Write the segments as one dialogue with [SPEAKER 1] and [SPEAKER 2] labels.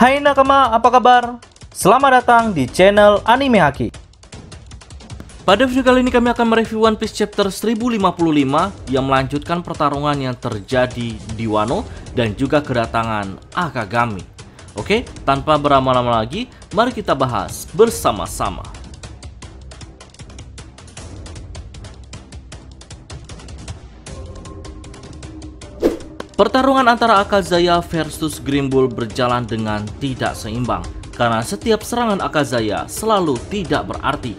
[SPEAKER 1] Hai nakama, apa kabar? Selamat datang di channel Anime Haki. Pada video kali ini kami akan mereview One Piece chapter 1055 yang melanjutkan pertarungan yang terjadi di Wano dan juga kedatangan Akagami. Oke, tanpa berlama-lama lagi, mari kita bahas bersama-sama. Pertarungan antara Akazaya versus Green Bull berjalan dengan tidak seimbang karena setiap serangan Akazaya selalu tidak berarti.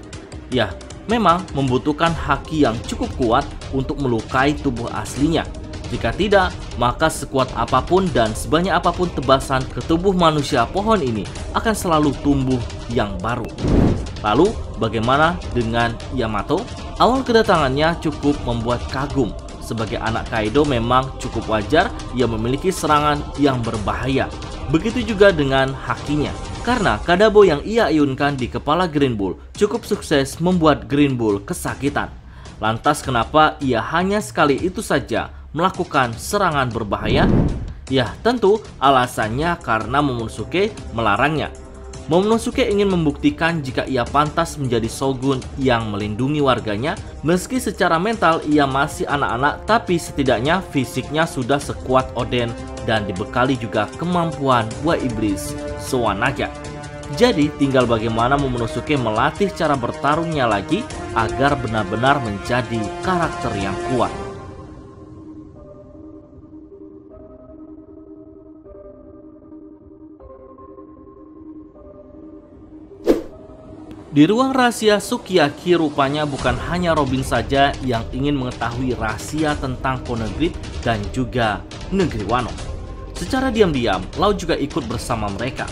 [SPEAKER 1] Ya, memang membutuhkan haki yang cukup kuat untuk melukai tubuh aslinya. Jika tidak, maka sekuat apapun dan sebanyak apapun tebasan ke tubuh manusia pohon ini akan selalu tumbuh yang baru. Lalu, bagaimana dengan Yamato? Awal kedatangannya cukup membuat kagum. Sebagai anak Kaido memang cukup wajar ia memiliki serangan yang berbahaya. Begitu juga dengan hakinya. Karena kadabo yang ia ayunkan di kepala Green Bull cukup sukses membuat Green Bull kesakitan. Lantas kenapa ia hanya sekali itu saja melakukan serangan berbahaya? Ya tentu alasannya karena Momonosuke melarangnya. Momonosuke ingin membuktikan jika ia pantas menjadi shogun yang melindungi warganya. Meski secara mental ia masih anak-anak, tapi setidaknya fisiknya sudah sekuat Oden dan dibekali juga kemampuan buah iblis Soa Naga. Jadi tinggal bagaimana Momonosuke melatih cara bertarungnya lagi agar benar-benar menjadi karakter yang kuat. Di ruang rahasia Sukiyaki rupanya bukan hanya Robin saja yang ingin mengetahui rahasia tentang Poneglyph dan juga negeri Wano. Secara diam-diam, Lau juga ikut bersama mereka.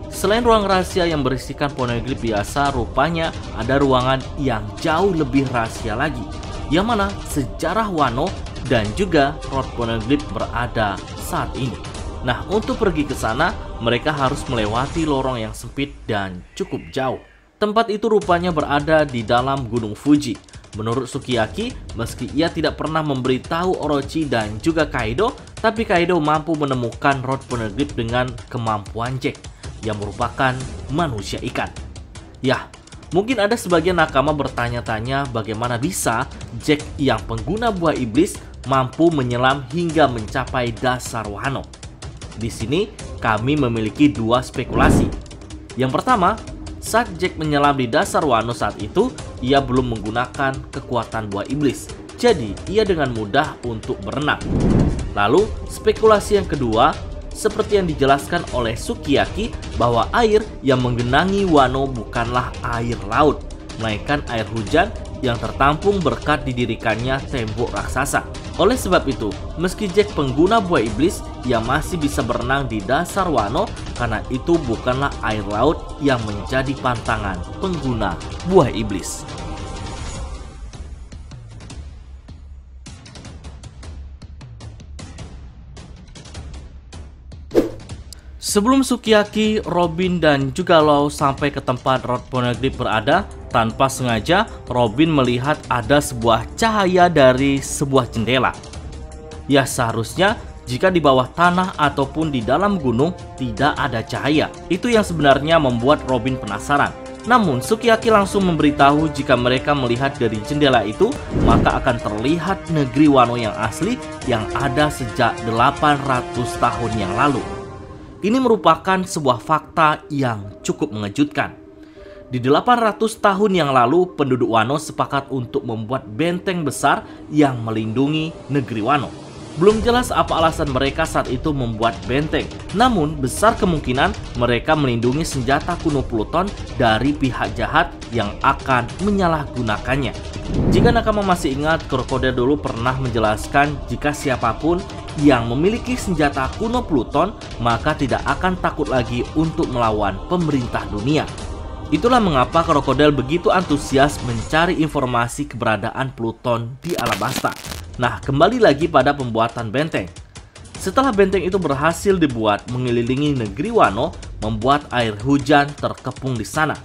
[SPEAKER 1] Selain ruang rahasia yang berisikan Poneglyph biasa, rupanya ada ruangan yang jauh lebih rahasia lagi, yang mana sejarah Wano dan juga Road Poneglyph berada saat ini. Nah, untuk pergi ke sana, mereka harus melewati lorong yang sempit dan cukup jauh. Tempat itu rupanya berada di dalam Gunung Fuji. Menurut Sukiyaki, meski ia tidak pernah memberitahu Orochi dan juga Kaido, tapi Kaido mampu menemukan Road Poneglyph dengan kemampuan Jack, yang merupakan manusia ikan. Ya, mungkin ada sebagian nakama bertanya-tanya bagaimana bisa Jack yang pengguna buah iblis mampu menyelam hingga mencapai dasar Wano. Di sini kami memiliki dua spekulasi. Yang pertama, saat Jack menyelam di dasar Wano saat itu, ia belum menggunakan kekuatan buah iblis. Jadi, ia dengan mudah untuk berenang. Lalu, spekulasi yang kedua, seperti yang dijelaskan oleh Sukiyaki, bahwa air yang menggenangi Wano bukanlah air laut, melainkan air hujan yang tertampung berkat didirikannya tembok raksasa. Oleh sebab itu, meski Jack pengguna buah iblis, ia masih bisa berenang di dasar Wano karena itu bukanlah air laut yang menjadi pantangan pengguna buah iblis. Sebelum Sukiyaki, Robin dan juga Lau sampai ke tempat Road Poneglyph berada, tanpa sengaja Robin melihat ada sebuah cahaya dari sebuah jendela. Ya seharusnya jika di bawah tanah ataupun di dalam gunung tidak ada cahaya. Itu yang sebenarnya membuat Robin penasaran. Namun Sukiyaki langsung memberitahu jika mereka melihat dari jendela itu, maka akan terlihat negeri Wano yang asli yang ada sejak 800 tahun yang lalu. Ini merupakan sebuah fakta yang cukup mengejutkan. Di 800 tahun yang lalu, penduduk Wano sepakat untuk membuat benteng besar yang melindungi negeri Wano. Belum jelas apa alasan mereka saat itu membuat benteng. Namun, besar kemungkinan mereka melindungi senjata kuno Pluton dari pihak jahat yang akan menyalahgunakannya. Jika nakama masih ingat, Crocodile dulu pernah menjelaskan jika siapapun yang memiliki senjata kuno Pluton maka tidak akan takut lagi untuk melawan pemerintah dunia. Itulah mengapa Crocodile begitu antusias mencari informasi keberadaan Pluton di Alabasta. Nah, kembali lagi pada pembuatan benteng. Setelah benteng itu berhasil dibuat mengelilingi negeri Wano, membuat air hujan terkepung di sana.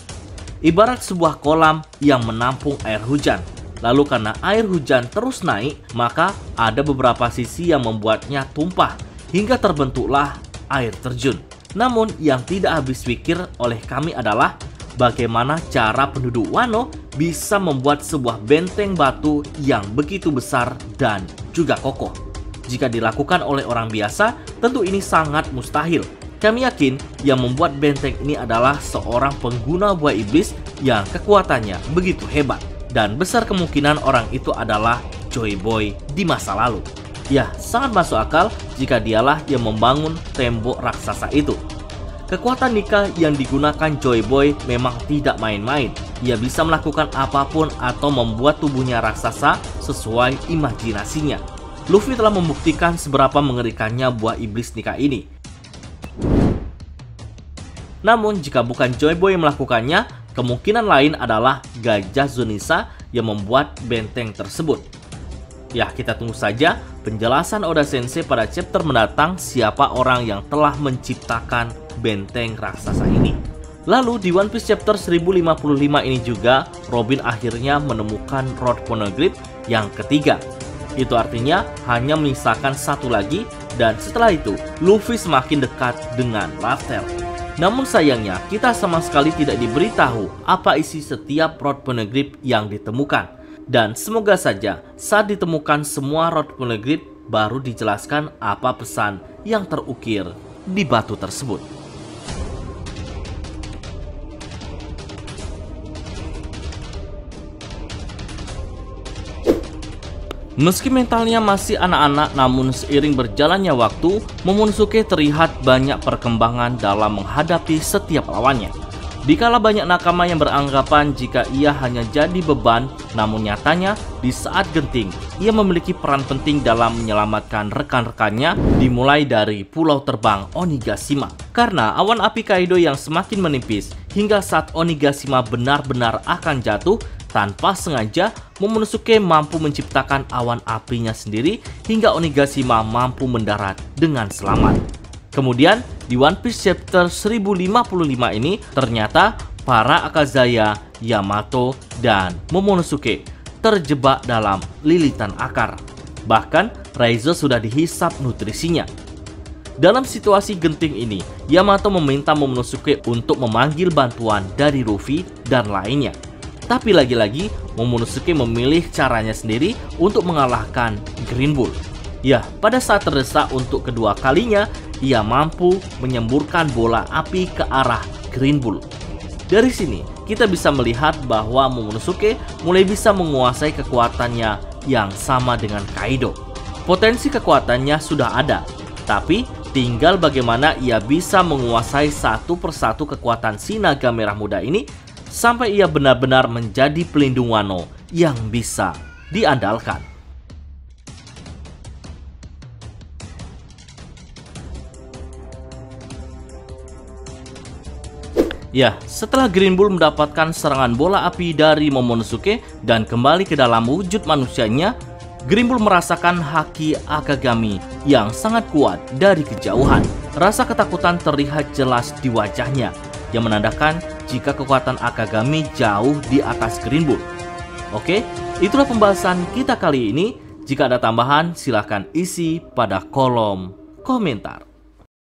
[SPEAKER 1] Ibarat sebuah kolam yang menampung air hujan. Lalu karena air hujan terus naik, maka ada beberapa sisi yang membuatnya tumpah hingga terbentuklah air terjun. Namun yang tidak habis pikir oleh kami adalah bagaimana cara penduduk Wano bisa membuat sebuah benteng batu yang begitu besar dan juga kokoh. Jika dilakukan oleh orang biasa, tentu ini sangat mustahil. Kami yakin yang membuat benteng ini adalah seorang pengguna buah iblis yang kekuatannya begitu hebat. Dan besar kemungkinan orang itu adalah Joy Boy di masa lalu. Ya, sangat masuk akal jika dialah yang membangun tembok raksasa itu. Kekuatan nikah yang digunakan Joy Boy memang tidak main-main. Ia bisa melakukan apapun atau membuat tubuhnya raksasa sesuai imajinasinya. Luffy telah membuktikan seberapa mengerikannya buah iblis nikah ini. Namun jika bukan Joy Boy yang melakukannya, kemungkinan lain adalah Gajah Zunisa yang membuat benteng tersebut. Ya, kita tunggu saja penjelasan Oda Sensei pada chapter mendatang siapa orang yang telah menciptakan benteng raksasa ini. Lalu di One Piece chapter 1055 ini juga Robin akhirnya menemukan Rod Poneglyph yang ketiga. Itu artinya hanya menyisakan satu lagi, dan setelah itu Luffy semakin dekat dengan Laftel. Namun sayangnya kita sama sekali tidak diberitahu apa isi setiap Rod Poneglyph yang ditemukan. Dan semoga saja saat ditemukan semua Rod Poneglyph baru dijelaskan apa pesan yang terukir di batu tersebut. Meski mentalnya masih anak-anak, namun seiring berjalannya waktu, Momonosuke terlihat banyak perkembangan dalam menghadapi setiap lawannya. Dikala banyak nakama yang beranggapan jika ia hanya jadi beban, namun nyatanya di saat genting, ia memiliki peran penting dalam menyelamatkan rekan-rekannya, dimulai dari pulau terbang Onigashima. Karena awan api Kaido yang semakin menipis, hingga saat Onigashima benar-benar akan jatuh, tanpa sengaja Momonosuke mampu menciptakan awan apinya sendiri hingga Onigashima mampu mendarat dengan selamat. Kemudian di One Piece chapter 1055 ini ternyata para Akazaya, Yamato, dan Momonosuke terjebak dalam lilitan akar. Bahkan Raizo sudah dihisap nutrisinya. Dalam situasi genting ini, Yamato meminta Momonosuke untuk memanggil bantuan dari Luffy dan lainnya. Tapi lagi-lagi Momonosuke memilih caranya sendiri untuk mengalahkan Green Bull. Ya, pada saat terdesak untuk kedua kalinya, ia mampu menyemburkan bola api ke arah Green Bull. Dari sini, kita bisa melihat bahwa Momonosuke mulai bisa menguasai kekuatannya yang sama dengan Kaido. Potensi kekuatannya sudah ada, tapi tinggal bagaimana ia bisa menguasai satu persatu kekuatan si naga merah muda ini sampai ia benar-benar menjadi pelindung Wano yang bisa diandalkan. Ya, setelah Green Bull mendapatkan serangan bola api dari Momonosuke dan kembali ke dalam wujud manusianya, Green Bull merasakan haki Akagami yang sangat kuat dari kejauhan. Rasa ketakutan terlihat jelas di wajahnya, yang menandakan jika kekuatan Akagami jauh di atas Green Bull. Oke, itulah pembahasan kita kali ini. Jika ada tambahan, silahkan isi pada kolom komentar.